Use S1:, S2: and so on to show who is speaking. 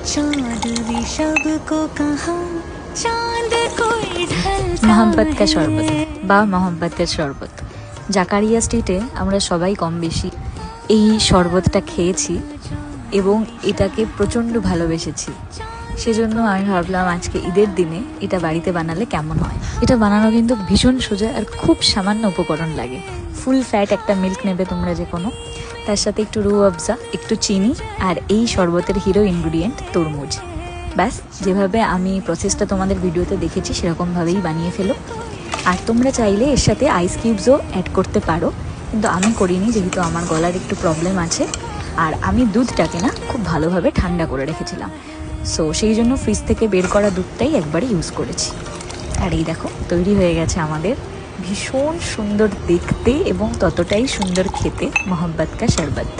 S1: चांद भी सबको कहा चांद कोई ढलता
S2: মোহাম্মদ কা শরবত বা মোহাম্মতের শরবত। জাকারিয়া স্ট্রিটে আমরা সবাই কম বেশি এই শরবতটা খেয়েছি এবং এটাকে প্রচণ্ড ভালোবেসেছি। সেজন্য আমি ভাবলাম আজকে ঈদের দিনে এটা বাড়িতে বানালে কেমন হয়। এটা বানানো কিন্তু ভীষণ সোজা আর খুব সামান্য উপকরণ লাগে। ফুল ফ্যাট একটা মিল্ক নেবে তোমরা যে কোনো, তার সাথে একটু রুহ আফজা, একটু চিনি আর এই শরবতের হিরো ইনগ্রিডিয়েন্ট তরমুজ। ব্যাস, যেভাবে আমি প্রসেসটা তোমাদের ভিডিওতে দেখেছি সেরকমভাবেই বানিয়ে ফেলো। আর তোমরা চাইলে এর সাথে আইস কিউবসও অ্যাড করতে পারো, কিন্তু আমি করিনি যেহেতু আমার গলার একটু প্রবলেম আছে। আর আমি দুধটাকে না খুব ভালোভাবে ঠান্ডা করে রেখেছিলাম, সো সেই জন্য ফ্রিজ থেকে বের করা দুধটাই একবারে ইউজ করেছি। আর এই দেখো তৈরি হয়ে গেছে আমাদের ভীষণ সুন্দর দেখতে এবং ততটাই সুন্দর খেতে মোহাম্মদ কা শরবত।